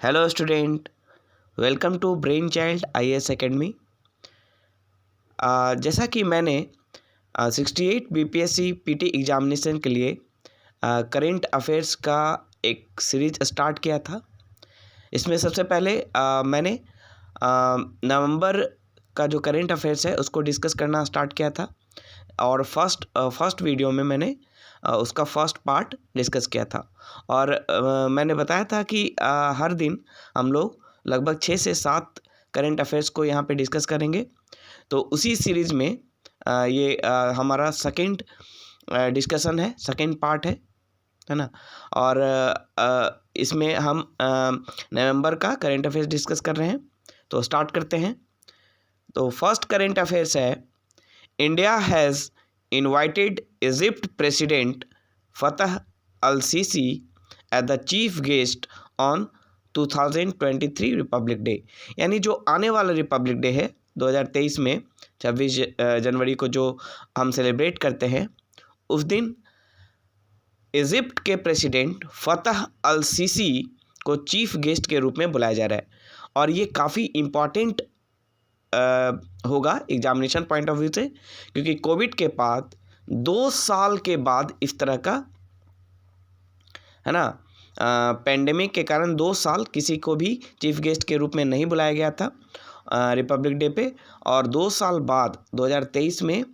Hello student, welcome to brain child IAS academy. जैसा कि मैंने 68 बीपीएससी पीटी एग्जामिनेशन के लिए करेंट अफेयर्स का एक सीरीज स्टार्ट किया था। इसमें सबसे पहले मैंने नवंबर का जो करेंट अफेयर्स है उसको डिस्कस करना स्टार्ट किया था और फर्स्ट वीडियो में मैंने उसका फर्स्ट पार्ट डिस्कस किया था और मैंने बताया था कि हर दिन हम लोग लगभग 6 से 7 करेंट अफेयर्स को यहाँ पे डिस्कस करेंगे। तो उसी सीरीज़ में ये हमारा सेकंड डिस्कशन है, सेकंड पार्ट है ना। और इसमें हम नवंबर का करेंट अफेयर्स डिस्कस कर रहे हैं। तो स्टार्ट करते हैं। तो फर्स्ट करेंट अफेयर्स है, India has invited Egypt President Fattah al-Sisi as the chief guest on 2023 Republic day. यानी जो आने वाला रिपब्लिक डे है 2023 में 26 जनवरी को जो हम सेलिब्रेट करते हैं, उस दिन इजिप्ट के प्रेसिडेंट फतह अल सीसी को चीफ गेस्ट के रूप में बुलाया जा रहा है। और ये काफ़ी इम्पॉर्टेंट होगा एग्जामिनेशन पॉइंट ऑफ व्यू से, क्योंकि कोविड के बाद 2 साल के बाद इस तरह का है ना पेंडेमिक के कारण 2 साल किसी को भी चीफ गेस्ट के रूप में नहीं बुलाया गया था रिपब्लिक डे पे। और 2 साल बाद 2023 में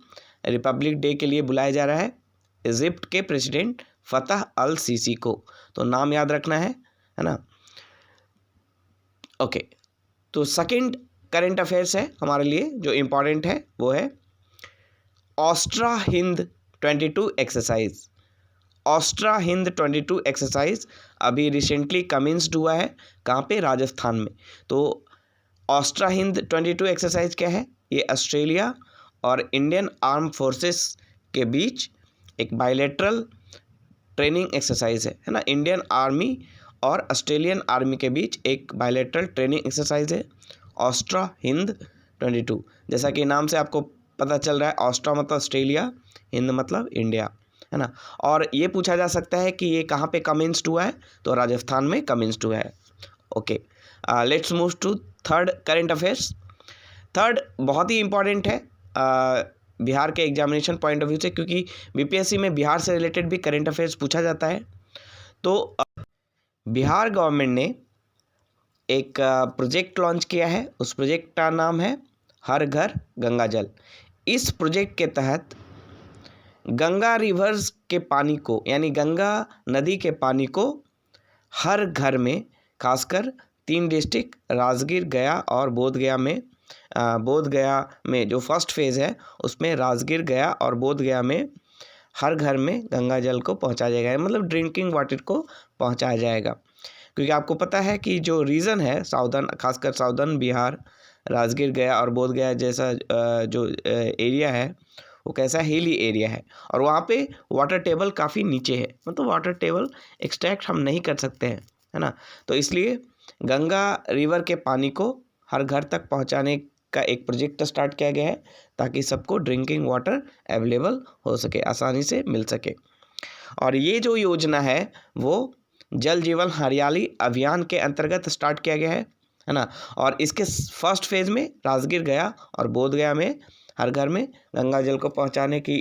रिपब्लिक डे के लिए बुलाया जा रहा है इजिप्ट के प्रेसिडेंट फतह अल सीसी को। तो नाम याद रखना है ना। ओके, तो सेकंड करंट अफेयर्स है हमारे लिए जो इम्पॉर्टेंट है वो है ऑस्ट्रा हिंद 22 एक्सरसाइज। ऑस्ट्रा हिंद 22 एक्सरसाइज अभी रिसेंटली कमेंस्ड हुआ है। कहाँ पे? राजस्थान में। तो ऑस्ट्रा हिंद 22 एक्सरसाइज क्या है? ये ऑस्ट्रेलिया और इंडियन आर्म फोर्सेस के बीच एक बायलैटरल ट्रेनिंग एक्सरसाइज है ना। इंडियन आर्मी और ऑस्ट्रेलियन आर्मी के बीच एक बायलैटरल ट्रेनिंग एक्सरसाइज है ऑस्ट्रा हिंद 22। जैसा कि नाम से आपको पता चल रहा है, ऑस्ट्रा मतलब ऑस्ट्रेलिया, हिंद मतलब इंडिया, है ना। और ये पूछा जा सकता है कि ये कहाँ पे कमेंस्ड हुआ है? तो राजस्थान में कमेंस्ड हुआ है। Okay, let's move to third current affairs. Third बहुत ही इम्पॉर्टेंट है बिहार के एग्जामिनेशन पॉइंट ऑफ व्यू से, क्योंकि बीपीएससी में बिहार से रिलेटेड भी करेंट अफेयर्स पूछा जाता है। तो बिहार गवर्नमेंट ने एक प्रोजेक्ट लॉन्च किया है। उस प्रोजेक्ट का नाम है हर घर गंगा जल। इस प्रोजेक्ट के तहत गंगा रिवर्स के पानी को, यानी गंगा नदी के पानी को हर घर में, खासकर 3 डिस्ट्रिक्ट राजगीर, गया और बोधगया में जो फर्स्ट फेज़ है उसमें राजगीर, गया और बोधगया में हर घर में गंगा जल को पहुंचाया जाएगा, मतलब ड्रिंकिंग वाटर को पहुंचाया जाएगा। क्योंकि आपको पता है कि जो रीजन है साउदर्न, खासकर साउदर्न बिहार, राजगीर, गया और बोध गया जैसा जो एरिया है वो कैसा हिली एरिया है और वहाँ पे वाटर टेबल काफ़ी नीचे है, मतलब वाटर टेबल एक्सट्रैक्ट हम नहीं कर सकते हैं, है ना। तो इसलिए गंगा रिवर के पानी को हर घर तक पहुँचाने का एक प्रोजेक्ट स्टार्ट किया गया है ताकि सबको ड्रिंकिंग वाटर अवेलेबल हो सके, आसानी से मिल सके। और ये जो योजना है वो जल जीवन हरियाली अभियान के अंतर्गत स्टार्ट किया गया है ना। और इसके फर्स्ट फेज़ में राजगीर, गया और बोधगया में हर घर में गंगा जल को पहुंचाने की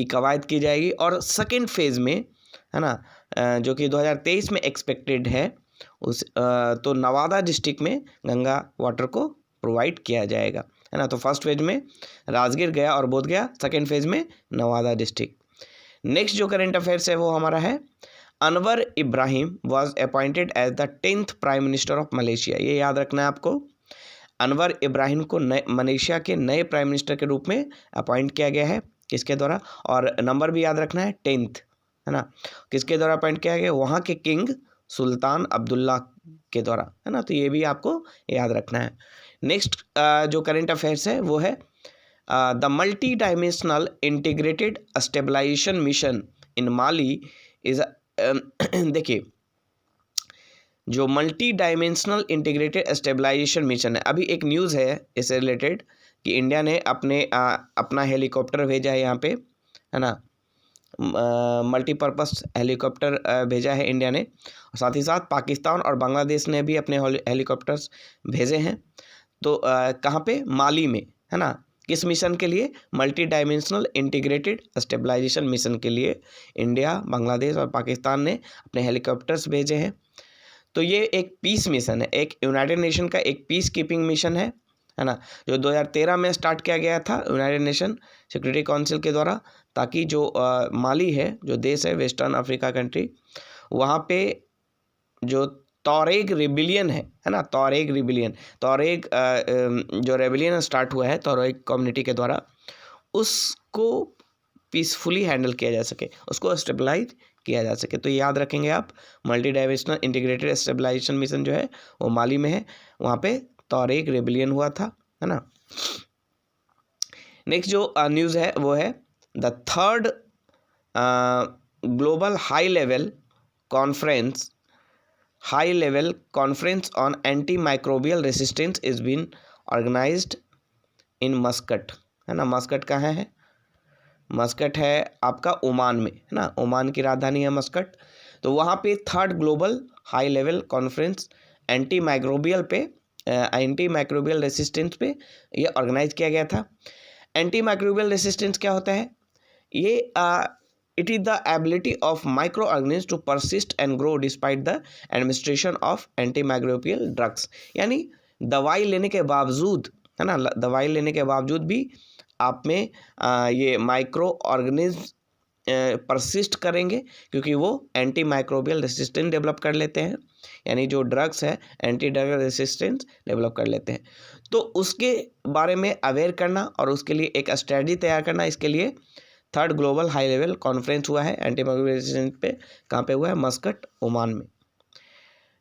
कवायद की जाएगी। और सेकेंड फेज़ में, है ना, जो कि 2023 में एक्सपेक्टेड है, तो नवादा डिस्ट्रिक्ट में गंगा वाटर को प्रोवाइड किया जाएगा, है ना। तो फर्स्ट फेज में राजगीर, गया और बोधगया, सेकेंड फेज में नवादा डिस्ट्रिक्ट। नेक्स्ट जो करेंट अफेयर्स है वो हमारा है Anwar Ibrahim was appointed as the 10th prime minister of Malaysia. ये याद रखना है आपको, अनवर इब्राहिम को मलेशिया के नए प्राइम मिनिस्टर के रूप में अपॉइंट किया गया है। किसके द्वारा? और नंबर भी याद रखना है 10th, है ना। किसके द्वारा अपॉइंट किया गया? वहाँ के किंग सुल्तान अब्दुल्ला के द्वारा, है ना। तो ये भी आपको याद रखना है। नेक्स्ट जो करेंट अफेयर्स है वो है the multi dimensional integrated stabilisation mission in Mali is देखिए, जो multi dimensional integrated stabilisation mission है, अभी एक न्यूज़ है इससे रिलेटेड कि इंडिया ने अपना हेलीकॉप्टर भेजा है यहाँ पे, है ना, मल्टीपर्पस हेलीकॉप्टर भेजा है इंडिया ने। साथ ही साथ पाकिस्तान और बांग्लादेश ने भी अपने हेलीकॉप्टर्स भेजे हैं। तो कहाँ पे? माली में, है ना। किस मिशन के लिए? Multi dimensional integrated stabilisation mission के लिए इंडिया, बांग्लादेश और पाकिस्तान ने अपने हेलीकॉप्टर्स भेजे हैं। तो ये एक पीस मिशन है, एक यूनाइटेड नेशन का एक पीस कीपिंग मिशन है ना, जो 2013 में स्टार्ट किया गया था यूनाइटेड नेशन सिक्योरिटी काउंसिल के द्वारा, ताकि जो माली है, जो देश है वेस्टर्न अफ्रीका कंट्री, वहाँ पे जो तौरेग रिबिलियन है ना, तौरेग रिबिलियन, तौरेग जो रेबिलियन स्टार्ट हुआ है तौरेग कम्युनिटी के द्वारा, उसको पीसफुली हैंडल किया जा सके, उसको स्टेबलाइज किया जा सके। तो याद रखेंगे आप, multi dimensional integrated stabilisation mission जो है वो माली में है, वहाँ पे तौरेग रेबिलियन हुआ था, है ना। नेक्स्ट जो न्यूज़ है वो है the third global high level conference on anti microbial resistance is been organised in Muscat, है ना। मस्कट कहाँ है? मस्कट है आपका ओमान में, है ना। ओमान की राजधानी है मस्कट। तो वहाँ पे third global high level conference anti microbial resistance पे ये ऑर्गेनाइज किया गया था। एंटी माइक्रोबियल रेसिस्टेंस क्या होता है? ये it is the ability of micro organism to persist and grow despite the administration of anti microbial drugs, यानी दवाई लेने के बावजूद, है ना, दवाई लेने के बावजूद भी आप में ये माइक्रो ऑर्गेनिज्म परसिस्ट करेंगे, क्योंकि वो एंटी माइक्रोबियल रेसिस्टेंस डेवलप कर लेते हैं, यानी जो ड्रग्स है एंटी ड्रग रेसिस्टेंस डेवलप कर लेते हैं। तो उसके बारे में अवेयर करना और उसके लिए एक स्ट्रेटजी तैयार करना, इसके लिए third global high level conference हुआ है एंटी माइक्रोबियल रेसिस्टेंस पे। कहाँ पे हुआ है? मस्कट, ओमान में।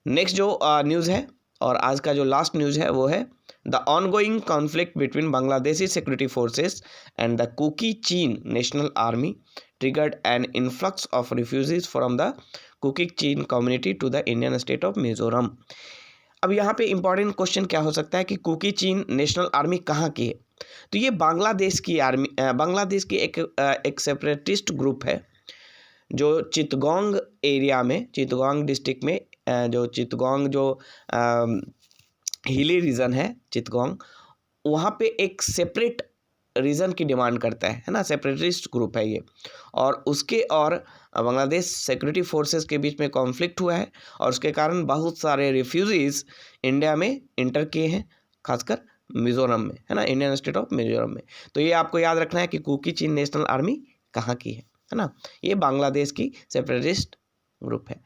नेक्स्ट जो न्यूज़ है और आज का जो लास्ट न्यूज़ है वो है the ongoing conflict between Bangladeshi security forces and the Kuki Chin national army triggered an influx of refugees from the Kuki Chin community to the Indian state of Mizoram. अब यहाँ पे इंपॉर्टेंट क्वेश्चन क्या हो सकता है कि कुकी चीन नेशनल आर्मी कहाँ की है? तो ये बांग्लादेश की आर्मी, बांग्लादेश की एक सेपरेटिस्ट ग्रुप है जो चितगोंग एरिया में, चितगोंग डिस्ट्रिक्ट में, जो चितगोंग जो हिली रीजन है चितगोंग, वहाँ पे एक सेपरेट रीजन की डिमांड करता है ना, सेपरेटिस्ट ग्रुप है ये। और उसके और बांग्लादेश सिक्योरिटी फोर्सेस के बीच में कॉन्फ्लिक्ट हुआ है और उसके कारण बहुत सारे रिफ्यूजीज इंडिया में इंटर किए हैं, खासकर मिजोरम में, है ना, इंडियन स्टेट ऑफ मिजोरम में। तो ये आपको याद रखना है कि कुकी चीन नेशनल आर्मी कहाँ की है ना, ये बांग्लादेश की सेपरेटिस्ट ग्रुप है।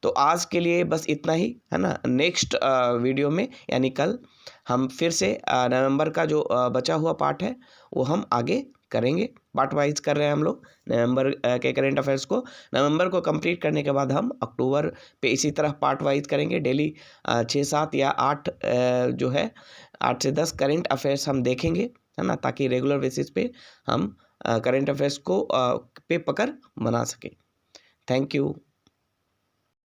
तो आज के लिए बस इतना ही, है ना। नेक्स्ट वीडियो में यानी कल हम फिर से नवंबर का जो बचा हुआ पार्ट है वो हम आगे करेंगे। पार्ट वाइज कर रहे हैं हम लोग नवंबर के करेंट अफेयर्स को। नवंबर को कंप्लीट करने के बाद हम अक्टूबर पे इसी तरह पार्ट वाइज करेंगे। डेली 6-7 या 8 जो है 8 से 10 करेंट अफेयर्स हम देखेंगे, है ना, ताकि रेगुलर बेसिस पे हम करेंट अफेयर्स को पे पकड़ बना सकें। Thank you.